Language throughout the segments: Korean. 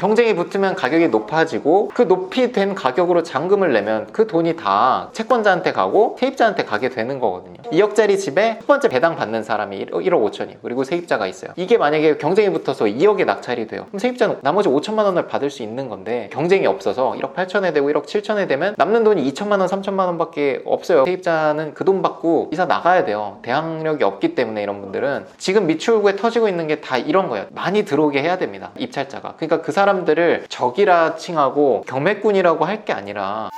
경쟁이 붙으면 가격이 높아지고 그 높이 된 가격으로 잔금을 내면 그 돈이 다 채권자한테 가고 세입자한테 가게 되는 거거든요. 2억짜리 집에 첫 번째 배당 받는 사람이 1억 5천이에요. 그리고 세입자가 있어요. 이게 만약에 경쟁이 붙어서 2억에 낙찰이 돼요. 그럼 세입자는 나머지 5천만 원을 받을 수 있는 건데 경쟁이 없어서 1억 8천에 되고 1억 7천에 되면 남는 돈이 2천만 원, 3천만 원밖에 없어요. 세입자는 그 돈 받고 이사 나가야 돼요. 대항력이 없기 때문에 이런 분들은 지금 미추홀구에 터지고 있는 게 다 이런 거예요. 많이 들어오게 해야 됩니다. 입찰자가. 그러니까 그 사람들을 적이라 칭하고 경매꾼이라고 할 게 아니라.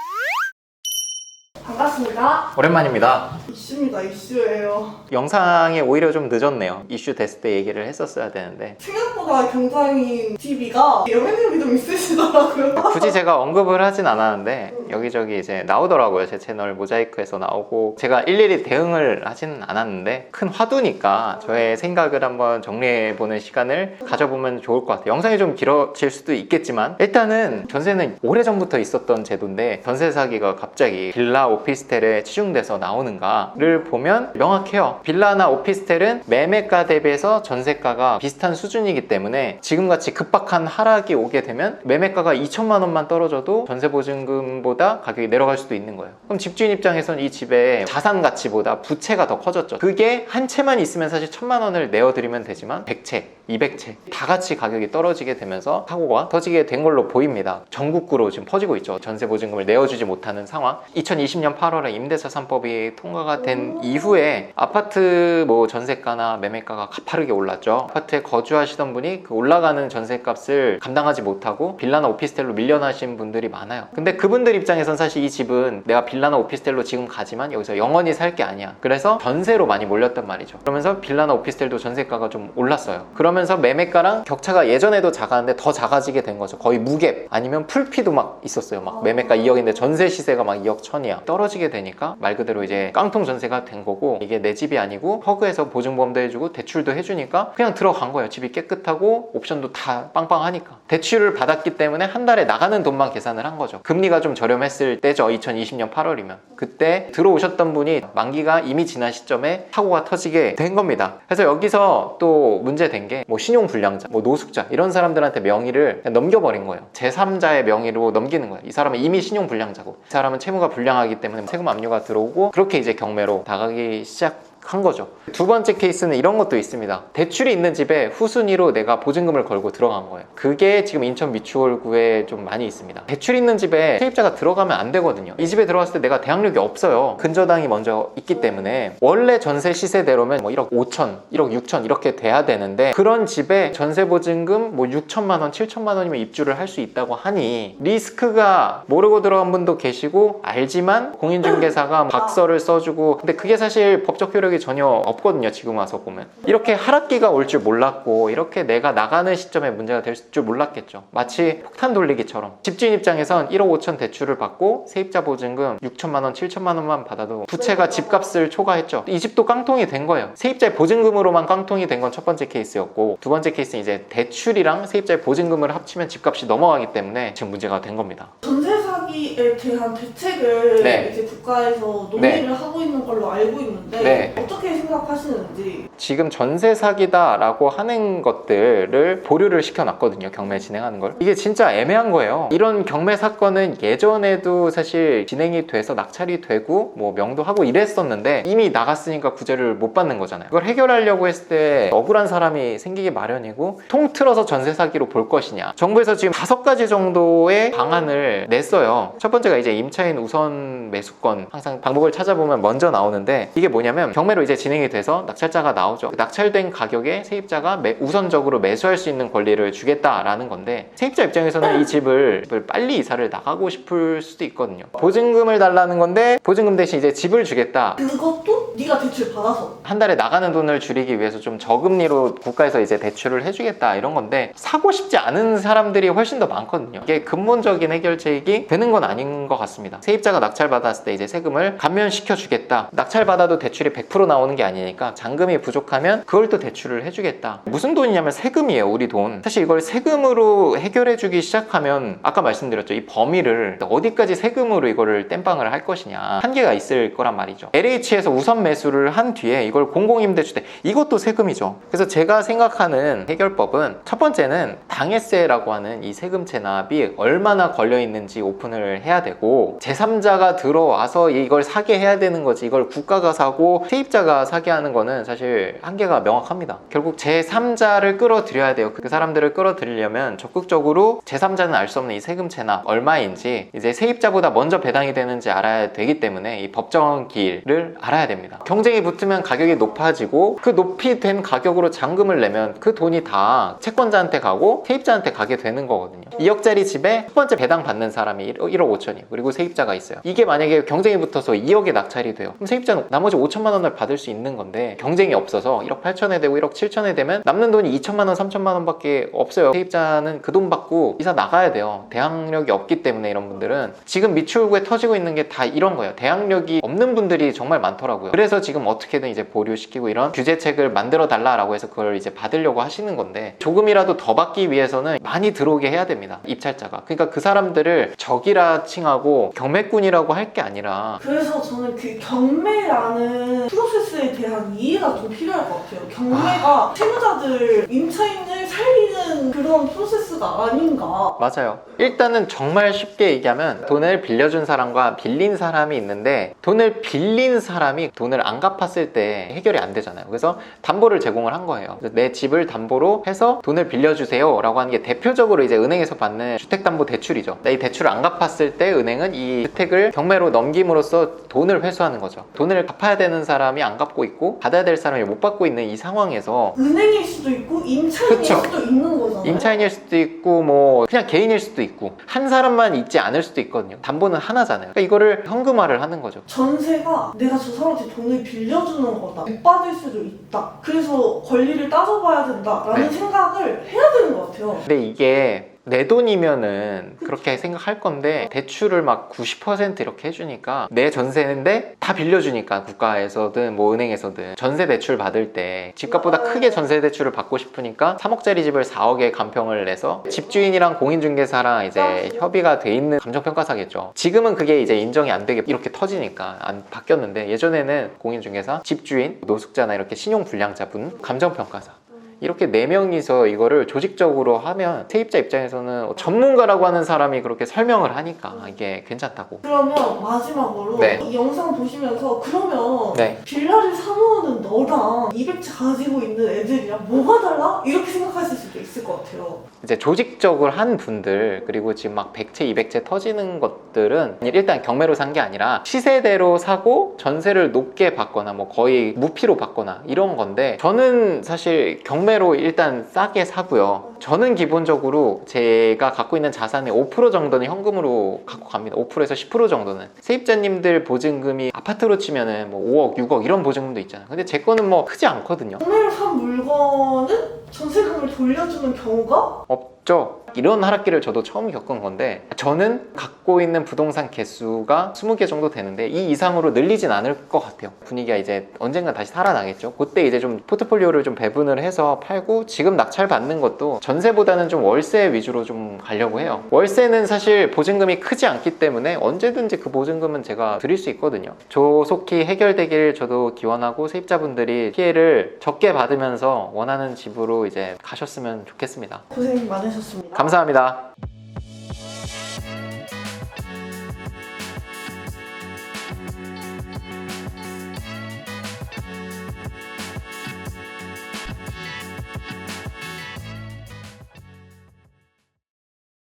반갑습니다. 오랜만입니다. 이슈입니다. 이슈예요. 영상이 오히려 좀 늦었네요. 이슈 됐을 때 얘기를 했었어야 되는데 생각보다 경장인 TV가 영향력이 좀 있으시더라고요. 굳이 제가 언급을 하진 않았는데 여기저기 이제 나오더라고요. 제 채널 모자이크에서 나오고 제가 일일이 대응을 하지는 않았는데 큰 화두니까 저의 생각을 한번 정리해보는 시간을 가져보면 좋을 것 같아요. 영상이 좀 길어질 수도 있겠지만 일단은 전세는 오래전부터 있었던 제도인데 전세 사기가 갑자기 빌라 오피스텔에 치중돼서 나오는가를 보면 명확해요. 빌라나 오피스텔은 매매가 대비해서 전세가가 비슷한 수준이기 때문에 지금같이 급박한 하락이 오게 되면 매매가가 2천만 원만 떨어져도 전세보증금보다 가격이 내려갈 수도 있는 거예요. 그럼 집주인 입장에서는 이 집의 자산 가치보다 부채가 더 커졌죠. 그게 한 채만 있으면 사실 1,000만 원을 내어드리면 되지만 100채, 200채 다 같이 가격이 떨어지게 되면서 사고가 터지게 된 걸로 보입니다. 전국구로 지금 퍼지고 있죠. 전세보증금을 내어주지 못하는 상황. 2020년 8월에 임대차 3법이 통과가 된 이후에 아파트 전세가나 매매가가 가파르게 올랐죠. 아파트에 거주하시던 분이 그 올라가는 전세값을 감당하지 못하고 빌라나 오피스텔로 밀려나신 분들이 많아요. 근데 그분들 입장에선 사실 이 집은 내가 빌라나 오피스텔로 지금 가지만 여기서 영원히 살 게 아니야. 그래서 전세로 많이 몰렸단 말이죠. 그러면서 빌라나 오피스텔도 전세가가 좀 올랐어요. 그러면서 매매가랑 격차가 예전에도 작았는데 더 작아지게 된 거죠. 거의 무갭 아니면 풀피도 막 있었어요. 막 매매가 2억인데 전세 시세가 막 2억 1천이야. 떨어지게 되니까 말 그대로 이제 깡통 전세가 된 거고 이게 내 집이 아니고 허그에서 보증보험도 해주고 대출도 해주니까 그냥 들어간 거예요. 집이 깨끗하고 옵션도 다 빵빵하니까. 대출을 받았기 때문에 한 달에 나가는 돈만 계산을 한 거죠. 금리가 좀 저렴했을 때죠. 2020년 8월이면. 그때 들어오셨던 분이 만기가 이미 지난 시점에 사고가 터지게 된 겁니다. 그래서 여기서 또 문제된 게 신용불량자, 노숙자 이런 사람들한테 명의를 그냥 넘겨버린 거예요. 제3자의 명의로 넘기는 거예요. 이 사람은 이미 신용불량자고 이 사람은 채무가 불량하기 때문에 세금 압류가 들어오고 그렇게 이제 경매로 나가기 시작한 거죠. 두 번째 케이스는 이런 것도 있습니다. 대출이 있는 집에 후순위로 내가 보증금을 걸고 들어간 거예요. 그게 지금 인천 미추홀구에 좀 많이 있습니다. 대출 있는 집에 세입자가 들어가면 안 되거든요. 이 집에 들어갔을 때 내가 대항력이 없어요. 근저당이 먼저 있기 때문에 원래 전세 시세대로면 1억 5천, 1억 6천 이렇게 돼야 되는데 그런 집에 전세 보증금 6천만 원, 7천만 원이면 입주를 할 수 있다고 하니 리스크가 모르고 들어간 분도 계시고 알지만 공인중개사가 각서를 써주고 근데 그게 사실 법적 효력이 전혀 없거든요. 지금 와서 보면 이렇게 하락기가 올 줄 몰랐고 이렇게 내가 나가는 시점에 문제가 될 줄 몰랐겠죠. 마치 폭탄 돌리기처럼 집주인 입장에선 1억 5천 대출을 받고 세입자 보증금 6천만 원, 7천만 원만 받아도 부채가 집값을 초과했죠. 이 집도 깡통이 된 거예요. 세입자의 보증금으로만 깡통이 된 건 첫 번째 케이스였고 두 번째 케이스는 이제 대출이랑 세입자의 보증금을 합치면 집값이 넘어가기 때문에 지금 문제가 된 겁니다. 전세 사기에 대한 대책을 네. 이제 국가에서 논의를 하고 있는 걸로 알고 있는데 네. 어떻게 생각하시는지. 지금 전세 사기다라고 하는 것들을 보류를 시켜놨거든요. 경매 진행하는 걸. 이게 진짜 애매한 거예요. 이런 경매 사건은 예전에도 사실 진행이 돼서 낙찰이 되고 명도하고 이랬었는데 이미 나갔으니까 구제를 못 받는 거잖아요. 이걸 해결하려고 했을 때 억울한 사람이 생기기 마련이고 통틀어서 전세 사기로 볼 것이냐. 정부에서 지금 5가지 정도의 방안을 냈어요. 첫 번째가 이제 임차인 우선 매수권, 항상 방법을 찾아보면 먼저 나오는데 이게 뭐냐면 경매로 이제 진행이 돼서 낙찰자가 나오죠. 낙찰된 가격에 세입자가 우선적으로 매수할 수 있는 권리를 주겠다라는 건데 세입자 입장에서는 이 집을 빨리 이사를 나가고 싶을 수도 있거든요. 보증금을 달라는 건데 보증금 대신 이제 집을 주겠다. 그것도 네가 대출 받아서 한 달에 나가는 돈을 줄이기 위해서 좀 저금리로 국가에서 이제 대출을 해주겠다 이런 건데 사고 싶지 않은 사람들이 훨씬 더 많거든요. 이게 근본적인 해결책이 되는 건 아닌 것 같습니다. 세입자가 낙찰받았을 때 이제 세금을 감면시켜 주겠다. 낙찰받아도 대출이 100% 나오는 게 아니니까 잔금이 부족하면 그걸 또 대출을 해주겠다. 무슨 돈이냐면 세금이에요. 우리 돈. 사실 이걸 세금으로 해결해주기 시작하면 아까 말씀드렸죠. 이 범위를 어디까지 세금으로 이거를 땜빵을 할 것이냐 한계가 있을 거란 말이죠. LH에서 우선 매수를 한 뒤에 이걸 공공임대주택, 이것도 세금이죠. 그래서 제가 생각하는 해결법은 첫 번째는 당해세라고 하는 이 세금 체납이 얼마나 걸려 있는지 오픈을 해야 되고, 제3자가 들어와서 이걸 사게 해야 되는 거지 이걸 국가가 사고 세입자가 사게 하는 거는 사실 한계가 명확합니다. 결국 제3자를 끌어들여야 돼요. 그 사람들을 끌어들이려면 적극적으로 제3자는 알 수 없는 이 세금 체납 얼마인지 이제 세입자보다 먼저 배당이 되는지 알아야 되기 때문에 이 법정 길을 알아야 됩니다. 경쟁이 붙으면 가격이 높아지고, 그 높이 된 가격으로 잔금을 내면 그 돈이 다 채권자한테 가고 세입자한테 가게 되는 거거든요. 2억짜리 집에 첫 번째 배당 받는 사람이 1억 5천이에요. 그리고 세입자가 있어요. 이게 만약에 경쟁이 붙어서 2억에 낙찰이 돼요. 그럼 세입자는 나머지 5천만 원을 받을 수 있는 건데, 경쟁이 없어서 1억 8천에 되고 1억 7천에 되면 남는 돈이 2천만 원, 3천만 원밖에 없어요. 세입자는 그 돈 받고 이사 나가야 돼요. 대항력이 없기 때문에. 이런 분들은 지금 미추홀구에 터지고 있는 게 다 이런 거예요. 대항력이 없는 분들이 정말 많더라고요. 그래서 지금 어떻게든 이제 보류시키고 이런 규제책을 만들어 달라라고 해서 그걸 이제 받으려고 하시는 건데, 조금이라도 더 받기 위해서는 많이 들어오게 해야 됩니다. 입찰자가. 그러니까 그 사람들을 적이라 칭하고 경매꾼이라고 할 게 아니라, 그래서 저는 그 경매라는 프로세스에 대한 이해가 좀 필요할 것 같아요. 경매가 채무자들, 임차인을 살리는 그런 프로세스가 아닌가. 맞아요. 일단은 정말 쉽게 얘기하면 돈을 빌려준 사람과 빌린 사람이 있는데, 돈을 빌린 사람이 돈을 안 갚았을 때 해결이 안 되잖아요. 그래서 담보를 제공을 한 거예요. 내 집을 담보로 해서 돈을 빌려주세요 라고 하는 게 대표적으로 이제 은행에서 받는 주택담보대출이죠. 이 대출을 안 갚았을 때 은행은 이 주택을 경매로 넘김으로써 돈을 회수하는 거죠. 돈을 갚아야 되는 사람이 안 갚고 있고 받아야 될 사람이 못 받고 있는 이 상황에서, 은행일 수도 있고 임차인일 그쵸. 수도 있는 거잖아요. 임차인일 수도 있고 뭐 그냥 개인일 수도 있고 한 사람만 있지 않을 수도 있거든요. 담보는 하나잖아요. 그러니까 이거를 현금화를 하는 거죠. 전세가 내가 저 사람한테 돈을 빌려주는 거다, 못 받을 수도 있다, 그래서 권리를 따져봐야 된다라는 네. 생각을 해야 되는 것 같아요. 근데 이게 내 돈이면은 그렇게 생각할 건데, 대출을 막 90% 이렇게 해주니까, 내 전세인데 다 빌려주니까 국가에서든 뭐 은행에서든 전세 대출 받을 때 집값보다 크게 전세 대출을 받고 싶으니까 3억짜리 집을 4억에 감평을 내서 집주인이랑 공인중개사랑 이제 협의가 돼 있는 감정평가사겠죠. 지금은 그게 이제 인정이 안 되게 이렇게 터지니까 안 바뀌었는데, 예전에는 공인중개사, 집주인, 노숙자나 이렇게 신용불량자분, 감정평가사, 이렇게 4명이서 이거를 조직적으로 하면 세입자 입장에서는 전문가라고 하는 사람이 그렇게 설명을 하니까 이게 괜찮다고. 그러면 마지막으로 네. 이 영상 보시면서 그러면 네. 빌라를 사모으는 너랑 200채 가지고 있는 애들이랑 뭐가 달라? 이렇게 생각하실 수도 있을 것 같아요. 이제 조직적으로 한 분들, 그리고 지금 막 100채, 200채 터지는 것들은 일단 경매로 산 게 아니라 시세대로 사고 전세를 높게 받거나 뭐 거의 무피로 받거나 이런 건데, 저는 사실 경매로 일단 싸게 사고요. 저는 기본적으로 제가 갖고 있는 자산의 5% 정도는 현금으로 갖고 갑니다. 5%에서 10% 정도는. 세입자님들 보증금이 아파트로 치면은 뭐 5억, 6억 이런 보증금도 있잖아요. 근데 제 거는 뭐 크지 않거든요. 경매로 산 물건은 전세금을 돌려주는 경우가 없죠. 이런 하락기를 저도 처음 겪은 건데, 저는 갖고 있는 부동산 개수가 20개 정도 되는데 이 이상으로 늘리진 않을 것 같아요. 분위기가 이제 언젠가 다시 살아나겠죠. 그때 이제 좀 포트폴리오를 좀 배분을 해서 팔고, 지금 낙찰 받는 것도 전세보다는 좀 월세 위주로 좀 가려고 해요. 월세는 사실 보증금이 크지 않기 때문에 언제든지 그 보증금은 제가 드릴 수 있거든요. 조속히 해결되길 저도 기원하고, 세입자분들이 피해를 적게 받으면서 원하는 집으로 이제 가셨으면 좋겠습니다. 고생 많으셨습니다. 감사합니다.